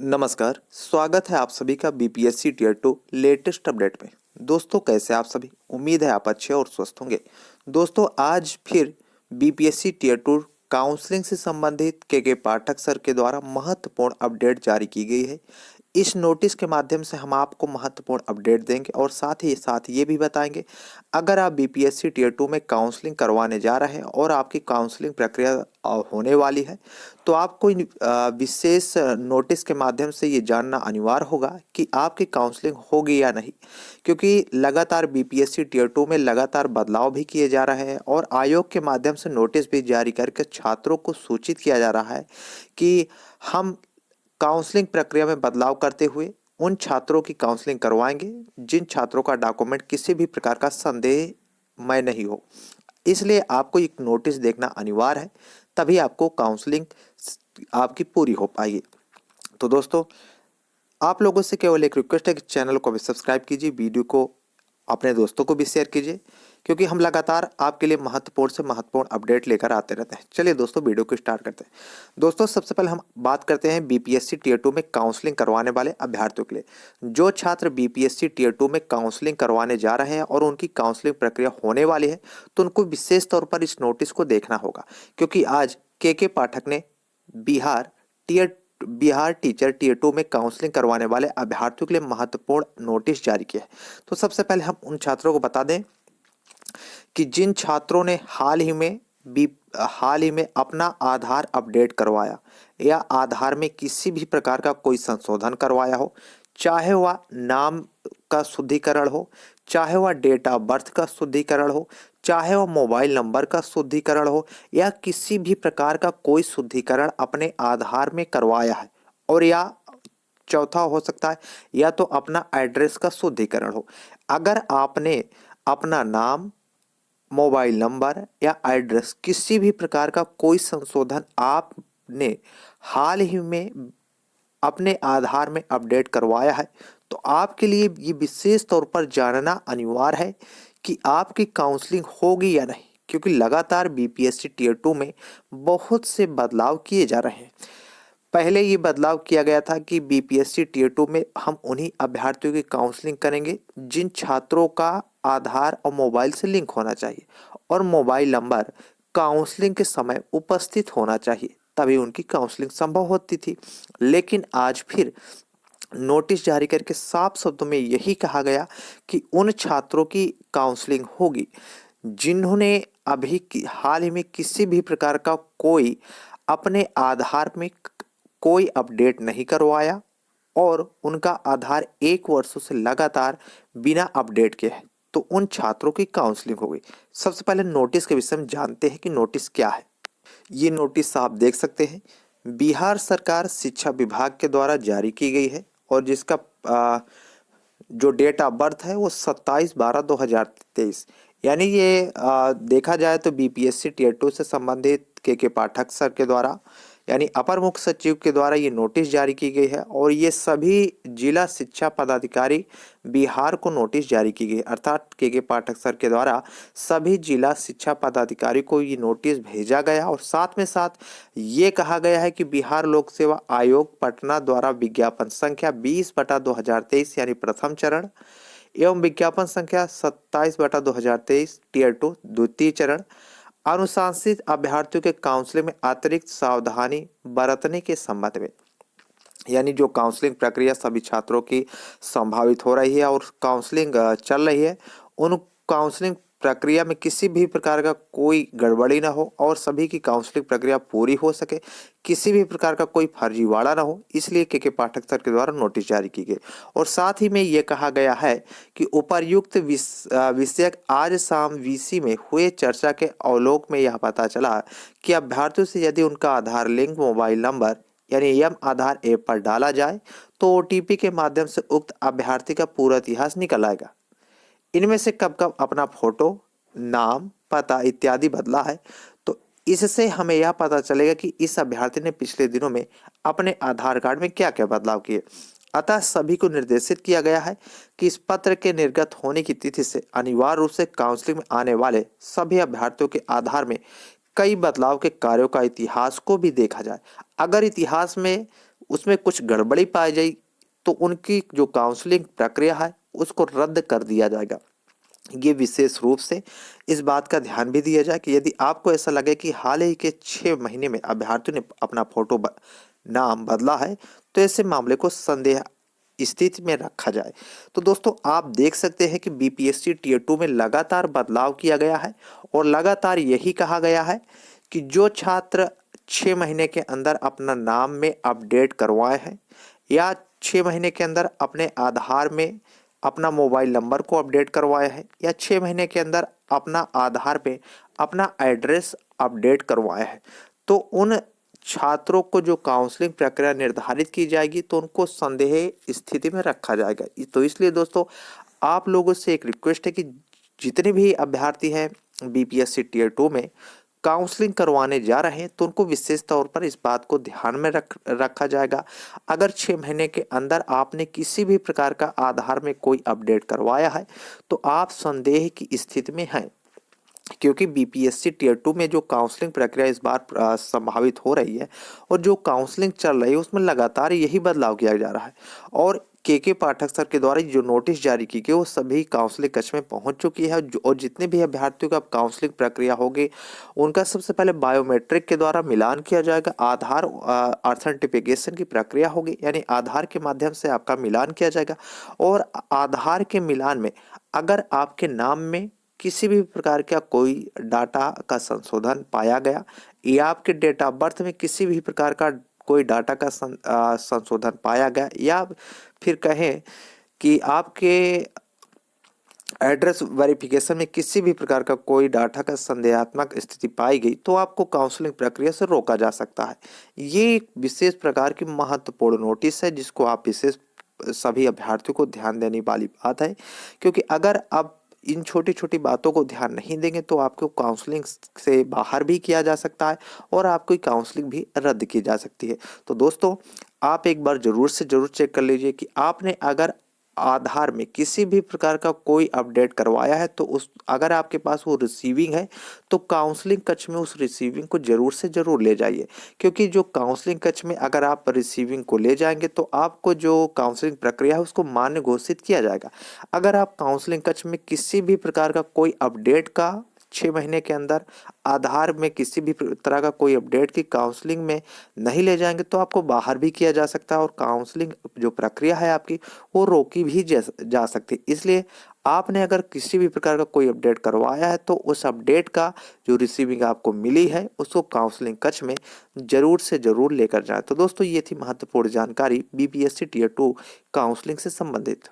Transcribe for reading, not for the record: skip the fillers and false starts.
नमस्कार, स्वागत है आप सभी का बीपीएससी टियर 2 लेटेस्ट अपडेट में। दोस्तों, कैसे आप सभी? उम्मीद है आप अच्छे और स्वस्थ होंगे। दोस्तों, आज फिर बीपीएससी टियर 2 काउंसलिंग से संबंधित के पाठक सर के द्वारा महत्वपूर्ण अपडेट जारी की गई है। इस नोटिस के माध्यम से हम आपको महत्वपूर्ण अपडेट देंगे और साथ ही ये भी बताएंगे, अगर आप बीपीएससी टियर 2 में काउंसलिंग करवाने जा रहे हैं और आपकी काउंसलिंग प्रक्रिया होने वाली है, तो आपको विशेष नोटिस के माध्यम से ये जानना अनिवार्य होगा कि आपकी काउंसलिंग होगी या नहीं, क्योंकि लगातार बीपीएससी टियर 2 में लगातार बदलाव भी किए जा रहे हैं और आयोग के माध्यम से नोटिस भी जारी करके छात्रों को सूचित किया जा रहा है कि हम काउंसलिंग प्रक्रिया में बदलाव करते हुए उन छात्रों की काउंसलिंग करवाएंगे जिन छात्रों का डॉक्यूमेंट किसी भी प्रकार का संदेहमय नहीं हो। इसलिए आपको एक नोटिस देखना अनिवार्य है, तभी आपको काउंसलिंग आपकी पूरी हो पाएगी। तो दोस्तों, आप लोगों से केवल एक रिक्वेस्ट है कि चैनल को भी सब्सक्राइब कीजिए, वीडियो को अपने दोस्तों को भी शेयर कीजिए, क्योंकि हम लगातार आपके लिए महत्वपूर्ण से महत्वपूर्ण अपडेट लेकर आते रहते हैं। चलिए दोस्तों, वीडियो को स्टार्ट करते हैं। दोस्तों, सबसे पहले हम बात करते हैं बीपीएससी टियर 2 में काउंसलिंग करवाने वाले अभ्यर्थियों के लिए। जो छात्र बीपीएससी टियर 2 में काउंसलिंग करवाने जा रहे हैं और उनकी काउंसलिंग प्रक्रिया होने वाली है, तो उनको विशेष तौर पर इस नोटिस को देखना होगा, क्योंकि आज के पाठक ने बिहार टीचर टियर 2 में काउंसलिंग करवाने वाले अभ्यर्थियों के लिए महत्वपूर्ण नोटिस जारी किया है। तो सबसे पहले हम उन छात्रों को बता दें कि जिन छात्रों ने हाल ही में अपना आधार अपडेट करवाया या आधार में किसी भी प्रकार का कोई संशोधन करवाया हो, चाहे वह नाम का शुद्धिकरण हो, चाहे वह डेट ऑफ बर्थ का शुद्धिकरण हो, चाहे वह मोबाइल नंबर का शुद्धिकरण हो, या किसी भी प्रकार का कोई शुद्धिकरण अपने आधार में करवाया है, और या चौथा हो सकता है या तो अपना एड्रेस का शुद्धिकरण हो। अगर आपने अपना नाम, मोबाइल नंबर या एड्रेस किसी भी प्रकार का कोई संशोधन आपने हाल ही में अपने आधार में अपडेट करवाया है, तो आपके लिए ये विशेष तौर पर जानना अनिवार्य है कि आपकी काउंसलिंग होगी या नहीं, क्योंकि लगातार बीपीएससी टियर 2 में बहुत से बदलाव किए जा रहे हैं। पहले ये बदलाव किया गया था कि बीपीएससी टियर 2 में हम उन्हीं अभ्यर्थियों की काउंसलिंग करेंगे जिन छात्रों का आधार और मोबाइल से लिंक होना चाहिए और मोबाइल नंबर काउंसलिंग के समय उपस्थित होना चाहिए, तभी उनकी काउंसलिंग संभव होती थी। लेकिन आज फिर नोटिस जारी करके साफ शब्दों में यही कहा गया कि उन छात्रों की काउंसलिंग होगी जिन्होंने हाल ही में किसी भी प्रकार का कोई अपने आधार में कोई अपडेट नहीं करवाया और उनका आधार 1 वर्ष से लगातार बिना अपडेट के है, तो उन छात्रों की काउंसलिंग हो गई। सबसे पहले नोटिस के विषय में जानते हैं कि नोटिस क्या है। ये नोटिस आप देख सकते हैं, बिहार सरकार शिक्षा विभाग के द्वारा जारी की गई है और जिसका जो डेट ऑफ बर्थ है वो 27/12/2023, यानी ये देखा जाए तो बीपीएससी टियर 2 से संबंधित के पाठक सर के द्वारा यानी अपर मुख्य सचिव के द्वारा ये नोटिस जारी की गई है और ये सभी जिला शिक्षा पदाधिकारी बिहार को नोटिस जारी की गई, अर्थात के पाठक सर के द्वारा सभी जिला शिक्षा पदाधिकारी को ये नोटिस भेजा गया और साथ में साथ ये कहा गया है कि बिहार लोक सेवा आयोग पटना द्वारा विज्ञापन संख्या 20/2023 यानी प्रथम चरण एवं विज्ञापन संख्या 27/2023 टियर 2 द्वितीय चरण अनुशासित अभ्यर्थियों के काउंसलिंग में अतिरिक्त सावधानी बरतने के संबंध में, यानी जो काउंसलिंग प्रक्रिया सभी छात्रों की संभावित हो रही है और काउंसलिंग चल रही है, उन काउंसलिंग प्रक्रिया में किसी भी प्रकार का कोई गड़बड़ी ना हो और सभी की काउंसलिंग प्रक्रिया पूरी हो सके, किसी भी प्रकार का कोई फर्जीवाड़ा ना हो, इसलिए के पाठक सर के द्वारा नोटिस जारी की गई। और साथ ही में ये कहा गया है कि उपर्युक्त विषयक आज शाम वीसी में हुए चर्चा के अवलोक में यह पता चला कि अभ्यर्थियों से यदि उनका आधार लिंक मोबाइल नंबर यानी एम आधार ऐप पर डाला जाए तो ओटीपी के माध्यम से उक्त अभ्यर्थी का पूरा इतिहास निकल आएगा। इनमें से कब कब अपना फोटो, नाम, पता इत्यादि बदला है, तो इससे हमें यह पता चलेगा कि इस अभ्यर्थी ने पिछले दिनों में अपने आधार कार्ड में क्या क्या बदलाव किए। अतः सभी को निर्देशित किया गया है कि इस पत्र के निर्गत होने की तिथि से अनिवार्य रूप से काउंसलिंग में आने वाले सभी अभ्यर्थियों के आधार में कई बदलाव के कार्यों का इतिहास को भी देखा जाए। अगर इतिहास में उसमें कुछ गड़बड़ी पाई जाए तो उनकी जो काउंसलिंग प्रक्रिया है उसको रद्द कर दिया जाएगा। ये विशेष रूप से इस बात का ध्यान भी दिया जाए कि यदि आपको ऐसा लगे कि हाल ही के 6 महीने में अभ्यर्थियों ने अपना नाम बदला है तो ऐसे मामले को संदेह स्थिति में रखा जाए। तो दोस्तों आप देख सकते हैं कि बीपीएससी टीयर 2 में लगातार बदलाव किया गया है और लगातार यही कहा गया है कि जो छात्र 6 महीने के अंदर अपना नाम में अपडेट करवाए हैं या 6 महीने के अंदर अपने आधार में अपना मोबाइल नंबर को अपडेट करवाया है या 6 महीने के अंदर अपना आधार पे अपना एड्रेस अपडेट करवाया है तो उन छात्रों को जो काउंसलिंग प्रक्रिया निर्धारित की जाएगी तो उनको संदेह स्थिति में रखा जाएगा। तो इसलिए दोस्तों आप लोगों से एक रिक्वेस्ट है कि जितने भी अभ्यर्थी हैं बीपीएससी टीयर 2 में काउंसलिंग करवाने जा रहे हैं तो उनको विशेष तौर पर इस बात को ध्यान में रखा जाएगा। अगर 6 महीने के अंदर आपने किसी भी प्रकार का आधार में कोई अपडेट करवाया है तो आप संदेह की स्थिति में हैं, क्योंकि बीपीएससी टीयर 2 में जो काउंसलिंग प्रक्रिया इस बार संभावित हो रही है और जो काउंसलिंग चल रही है उसमें लगातार यही बदलाव किया जा रहा है। और के पाठक सर के द्वारा जो नोटिस जारी की गई वो सभी काउंसलिंग कक्ष में पहुंच चुकी है और जितने भी अभ्यर्थियों का काउंसलिंग प्रक्रिया होगी उनका सबसे पहले बायोमेट्रिक के द्वारा मिलान किया जाएगा। आधार ऑथेंटिफिकेशन की प्रक्रिया होगी, यानी आधार के माध्यम से आपका मिलान किया जाएगा और आधार के मिलान में अगर आपके नाम में किसी भी प्रकार का कोई डाटा का संशोधन पाया गया या आपके डेट ऑफ बर्थ में किसी भी प्रकार का कोई डाटा का संशोधन पाया गया या फिर कहें कि आपके एड्रेस वेरिफिकेशन में किसी भी प्रकार का कोई डाटा का संदेहात्मक स्थिति पाई गई तो आपको काउंसलिंग प्रक्रिया से रोका जा सकता है। ये एक विशेष प्रकार की महत्वपूर्ण नोटिस है जिसको आप विशेष सभी अभ्यर्थियों को ध्यान देने वाली बात है, क्योंकि अगर आप इन छोटी छोटी बातों को ध्यान नहीं देंगे तो आपको काउंसलिंग से बाहर भी किया जा सकता है और आपकी काउंसलिंग भी रद्द की जा सकती है। तो दोस्तों आप एक बार जरूर से जरूर चेक कर लीजिए कि आपने अगर आधार में किसी भी प्रकार का कोई अपडेट करवाया है तो उस अगर आपके पास वो रिसीविंग है तो काउंसलिंग कक्ष में उस रिसीविंग को जरूर से जरूर ले जाइए, क्योंकि जो काउंसलिंग कक्ष में अगर आप रिसीविंग को ले जाएंगे तो आपको जो काउंसलिंग प्रक्रिया है उसको मान्य घोषित किया जाएगा। अगर आप काउंसलिंग कक्ष में किसी भी प्रकार का कोई अपडेट का 6 महीने के अंदर आधार में किसी भी तरह का कोई अपडेट की काउंसलिंग में नहीं ले जाएंगे तो आपको बाहर भी किया जा सकता है और काउंसलिंग जो प्रक्रिया है आपकी वो रोकी भी जा सकती है। इसलिए आपने अगर किसी भी प्रकार का कोई अपडेट करवाया है तो उस अपडेट का जो रिसीविंग आपको मिली है उसको काउंसलिंग कक्ष में जरूर से जरूर लेकर जाए। तो दोस्तों ये थी महत्वपूर्ण जानकारी बीपीएससी टीयर 2 काउंसलिंग से संबंधित।